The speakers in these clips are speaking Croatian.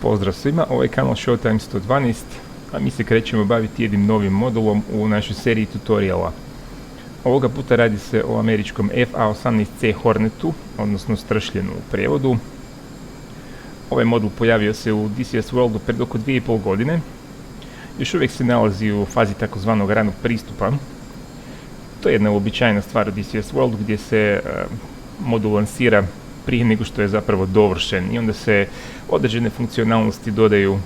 Pozdrav svima, ovo je kanal Showtime 112, a mi se krećemo baviti jednim novim modulom u našoj seriji tutoriala. Ovoga puta radi se o američkom FA-18C Hornetu, odnosno stršljenu u prijevodu. Ovaj modul pojavio se u DCS Worldu pred oko 2,5 godine. Još uvijek se nalazi u fazi takozvanog ranog pristupa. To je jedna uobičajena stvar u DCS Worldu gdje se modul lansira prije nego što je zapravo dovršen i onda se određene funkcionalnosti dodaju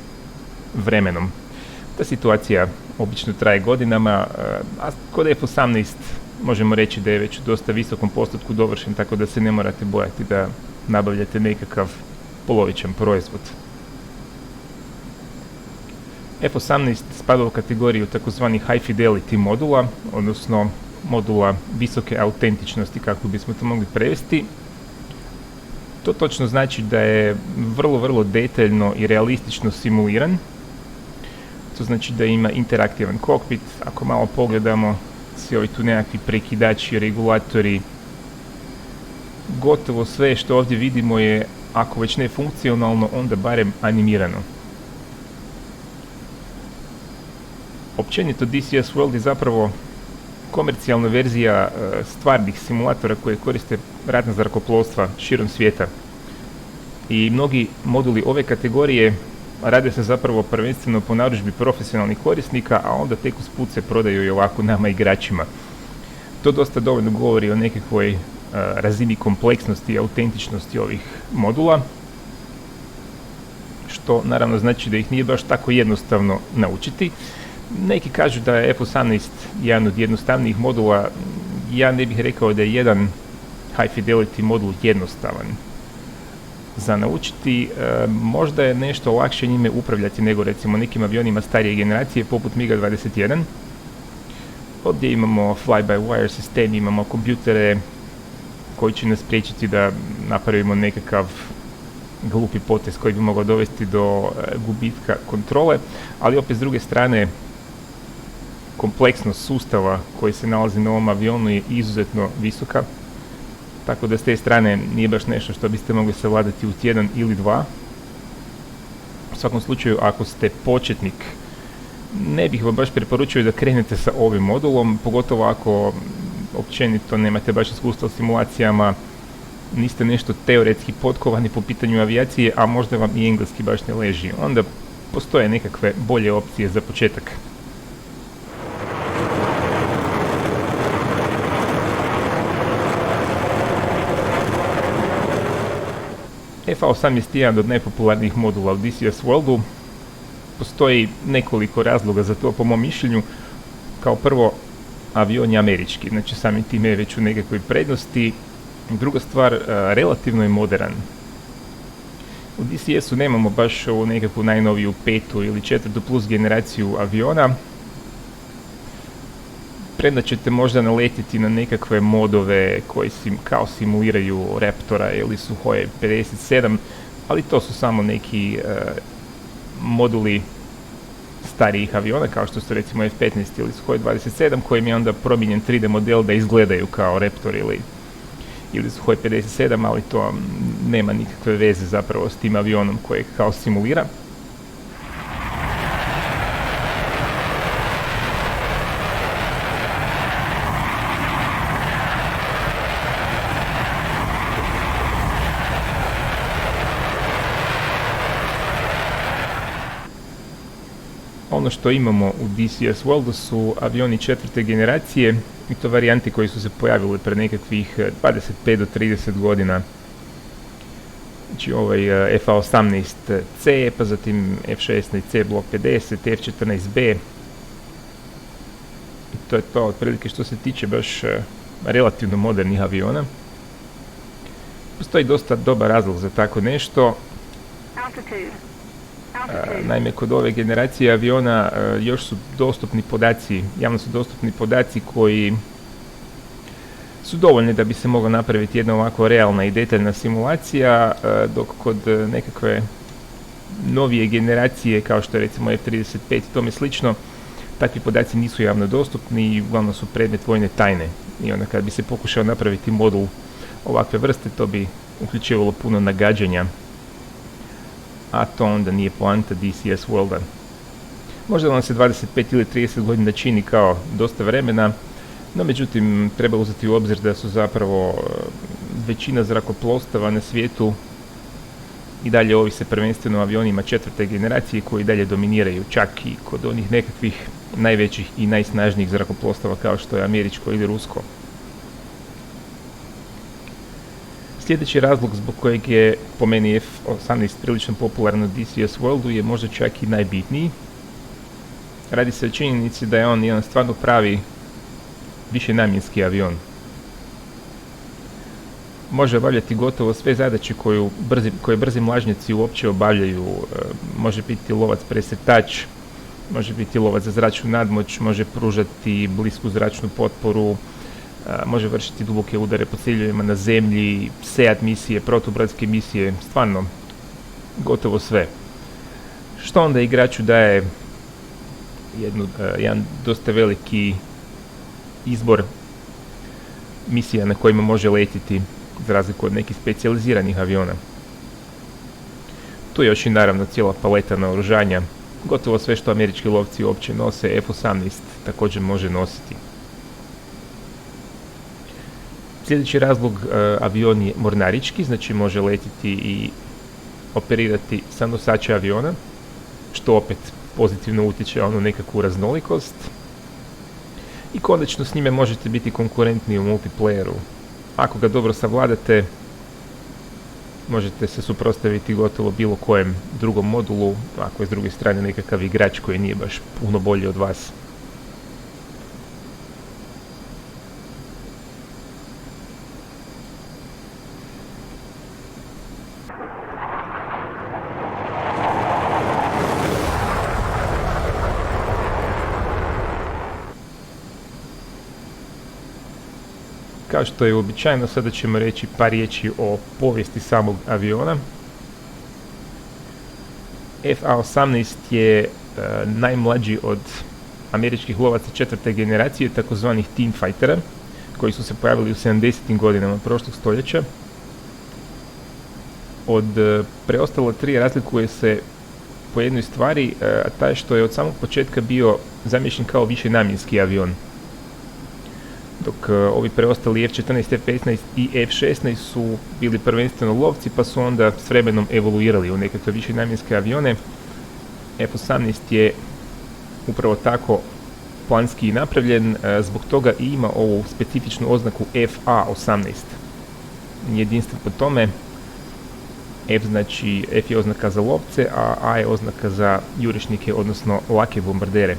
vremenom. Ta situacija obično traje godinama, a kod F-18 možemo reći da je već u dosta visokom postotku dovršen, tako da se ne morate bojati da nabavljate nekakav polovičan proizvod. F-18 spada u kategoriju takozvanih high fidelity modula, odnosno modula visoke autentičnosti, kako bismo to mogli prevesti. To točno znači da je vrlo detaljno i realistično simuliran. To znači da ima interaktivan kokpit. Ako malo pogledamo, svi ovi tu nekakvi prekidači, regulatori, gotovo sve što ovdje vidimo je, ako već ne funkcionalno, onda barem animirano. Općenito DCS World je zapravo komercijalna verzija stvarnih simulatora koje koriste ratna zrakoplovstva širom svijeta. I mnogi moduli ove kategorije rade se zapravo prvenstveno po narudžbi profesionalnih korisnika, a onda tek usput se prodaju i ovako nama igračima. To dosta dovoljno govori o nekakvoj razini kompleksnosti i autentičnosti ovih modula, što naravno znači da ih nije baš tako jednostavno naučiti. Neki kažu da je F-18 jedan od jednostavnijih modula. Ja ne bih rekao da je jedan high fidelity modul jednostavan za naučiti. Možda je nešto lakše njime upravljati nego recimo nekim avionima starije generacije poput MiG-21. Ovdje imamo fly-by-wire sistem, imamo kompjutere koji će nas spriječiti da napravimo nekakav glupi potez koji bi mogao dovesti do gubitka kontrole, ali opet s druge strane kompleksnost sustava koji se nalazi na ovom avionu je izuzetno visoka, tako da s te strane nije baš nešto što biste mogli savladati u tjedan ili dva. U svakom slučaju, ako ste početnik, ne bih vam baš preporučio da krenete sa ovim modulom, pogotovo ako općenito nemate baš iskustva u simulacijama, niste nešto teoretski potkovani po pitanju avijacije, a možda vam i engleski baš ne leži. Onda postoje nekakve bolje opcije za početak. FA-18 je jedan od najpopularnijih modula u DCS Worldu. Postoji nekoliko razloga za to po mom mišljenju. Kao prvo, avion je američki, znači samim time je već u nekakvoj prednosti. Druga stvar, relativno je modern. U DCS-u nemamo baš ovu nekakvu najnoviju 5. ili 4. plus generaciju aviona. Premda ćete možda naletiti na nekakve modove koji kao simuliraju Raptora ili Suhoi 57, ali to su samo neki moduli starijih aviona, kao što su recimo F-15 ili Suhoi 27, kojim je onda promijenjen 3D model da izgledaju kao Raptor ili Suhoi 57, ali to nema nikakve veze zapravo s tim avionom kojeg kao simulira. Ono što imamo u DCS Worldu su avioni 4. generacije i to varijanti koji su se pojavili pred nekakvih 25 do 30 godina. Znači ovaj FA-18C, pa zatim F-16C Block 50, F-14B. I to je to otprilike što se tiče baš relativno modernih aviona. Postoji dosta dobar razlog za tako nešto. Naime, kod ove generacije aviona još su dostupni podaci, javno su dostupni podaci koji su dovoljni da bi se mogla napraviti jedna ovako realna i detaljna simulacija, dok kod nekakve novije generacije, kao što je recimo F-35 i tome slično, takvi podaci nisu javno dostupni i uglavnom su predmet vojne tajne. I onda kad bi se pokušao napraviti modul ovakve vrste, to bi uključivalo puno nagađanja a to onda nije poanta DCS Worlda. Možda vam se 25 ili 30 godina čini kao dosta vremena, no međutim treba uzeti u obzir da su zapravo većina zrakoplovstava na svijetu i dalje ovise prvenstveno o avionima četvrte generacije koji dalje dominiraju, čak i kod onih nekakvih najvećih i najsnažnijih zrakoplovstava kao što je američko ili rusko. Sljedeći razlog zbog kojeg je po meni F-18 prilično popularan na DCS Worldu je možda čak i najbitniji. Radi se o činjenici da je on jedan stvarno pravi višenamjenski avion. Može obavljati gotovo sve zadaće koje brzi mlažnjaci uopće obavljaju. Može biti lovac presretač, može biti lovac za zračnu nadmoć, može pružati blisku zračnu potporu, može vršiti duboke udare po ciljevima na zemlji, SEAT misije, protubratske misije, stvarno gotovo sve. Što onda igraču daje jedan dosta veliki izbor misija na kojima može letiti, za razliku od nekih specijaliziranih aviona. Tu je još i naravno cijela paleta naoružanja. Gotovo sve što američki lovci uopće nose, F-18 također može nositi. Sljedeći razlog, avion je mornarički, znači može letiti i operirati sa nosača aviona, što opet pozitivno utječe na onu nekakvu raznolikost. I konačno s njime možete biti konkurentni u multiplayeru. Ako ga dobro savladate, možete se suprotstaviti gotovo bilo kojem drugom modulu, ako je s druge strane nekakav igrač koji nije baš puno bolji od vas. Kao što je uobičajeno, sada ćemo reći par riječi o povijesti samog aviona. F-18 je najmlađi od američkih lovaca četvrte generacije, takozvanih Teen Fightera, koji su se pojavili u 70. godinama prošlog stoljeća. Od preostalo tri razlikuje se po jednoj stvari, a taj što je od samog početka bio zamišljen kao višenamjenski avion. Dok ovi preostali F-14, F-15 i F-16 su bili prvenstveno lovci, pa su onda s vremenom evoluirali u nekakve višenamjenske avione. F-18 je upravo tako planski napravljen, zbog toga i ima ovu specifičnu oznaku FA-18. Jedinstvo po tome, F znači, F je oznaka za lovce, a A je oznaka za jurišnike, odnosno lake bombardere.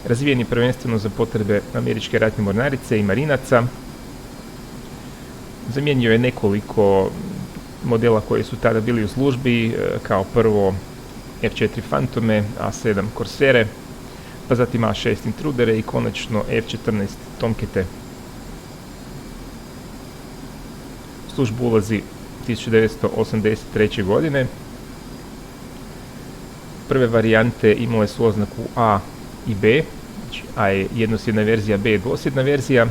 Razvijen je prvenstveno za potrebe američke ratne mornarice i marinaca. Zamijenio je nekoliko modela koji su tada bili u službi, kao prvo F-4 Phantome, A-7 Corsare, pa zatim A-6 Intrudere i konačno F-14 Tomcate. U službu ulazi 1983. godine. Prve varijante imale su oznaku A i B, znači A je jednosjedna verzija, B je dvosjedna verzija.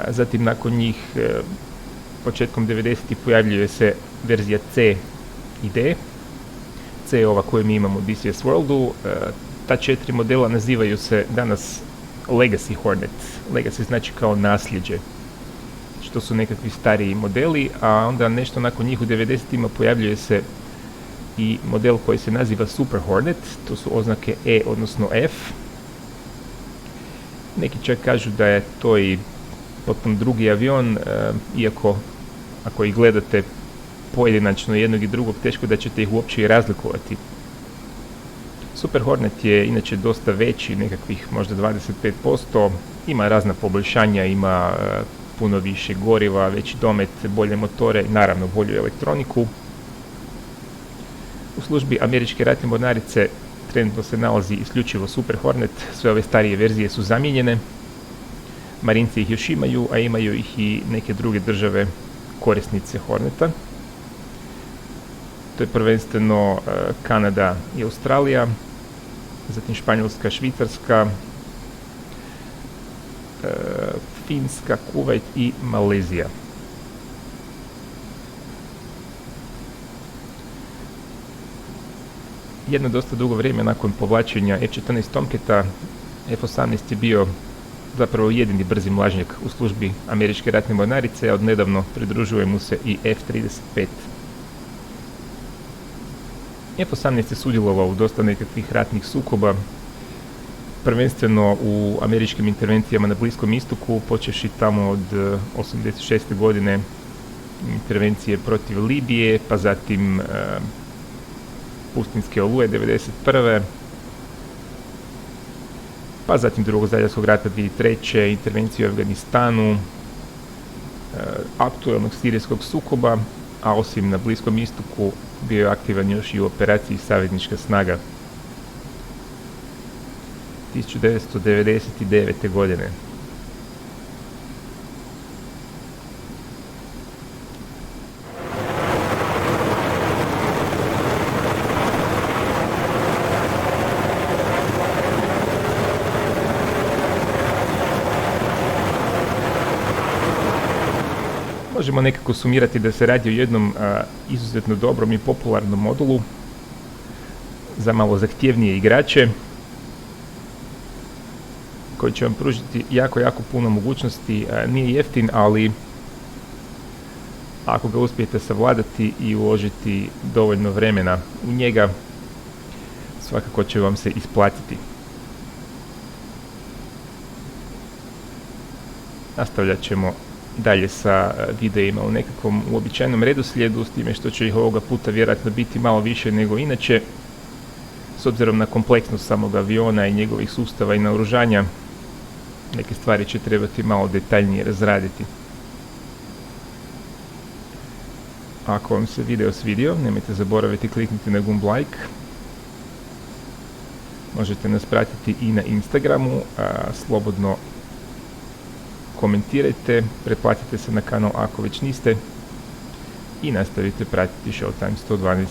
Zatim nakon njih početkom 90-ih pojavljuje se verzija C i D. C je ova koju mi imamo u DCS Worldu. Ta četiri modela nazivaju se danas Legacy Hornet. Legacy znači kao nasljeđe, što su nekakvi stariji modeli, a onda nešto nakon njih u 90-ima pojavljuje se i model koji se naziva Super Hornet, to su oznake E odnosno F. Neki čak kažu da je to i potpuno drugi avion, iako ako ih gledate pojedinačno jednog i drugog, teško da ćete ih uopće i razlikovati. Super Hornet je inače dosta veći, nekakvih možda 25%, ima razna poboljšanja, ima puno više goriva, veći domet, bolje motore i naravno bolju elektroniku. U službi američke ratne mornarice trenutno se nalazi isključivo Super Hornet, sve ove starije verzije su zamijenjene. Marinci ih još imaju, a imaju ih i neke druge države korisnice Horneta. To je prvenstveno Kanada i Australija, zatim Španjolska, Švicarska, Finska, Kuvajt i Malezija. jedno dosta dugo vrijeme nakon povlačenja F-14 Tomcata, F-18 je bio zapravo jedini brzi mlažnjak u službi američke ratne mornarice, a odnedavno pridružuje mu se i F-35. F-18 je sudjelovao u dosta nekakvih ratnih sukoba, prvenstveno u američkim intervencijama na Bliskom istoku, počevši tamo od 86. godine intervencije protiv Libije, pa zatim Pustinske oluje 91. Pa zatim Drugog svjetskog rata 2003. intervenciju u Afganistanu, aktualnog sirijskog sukoba, a osim na Bliskom istoku bio je aktivan još i u operaciji Saveznička snaga 1999. godine. Možemo nekako sumirati da se radi o jednom izuzetno dobrom i popularnom modulu za malo zahtjevnije igrače, koji će vam pružiti jako puno mogućnosti. Nije jeftin, ali ako ga uspijete savladati i uložiti dovoljno vremena u njega, svakako će vam se isplatiti. Nastavljat ćemo dalje sa videima u nekakvom uobičajenom redoslijedu, s time što će ih ovoga puta vjerojatno biti malo više nego inače, s obzirom na kompleksnost samog aviona i njegovih sustava i naoružanja. Neke stvari će trebati malo detaljnije razraditi. Ako vam se video svidio, nemojte zaboraviti kliknuti na gumb like. Možete nas pratiti i na Instagramu, slobodno komentirajte, pretplatite se na kanal ako već niste i nastavite pratiti Showtime 112.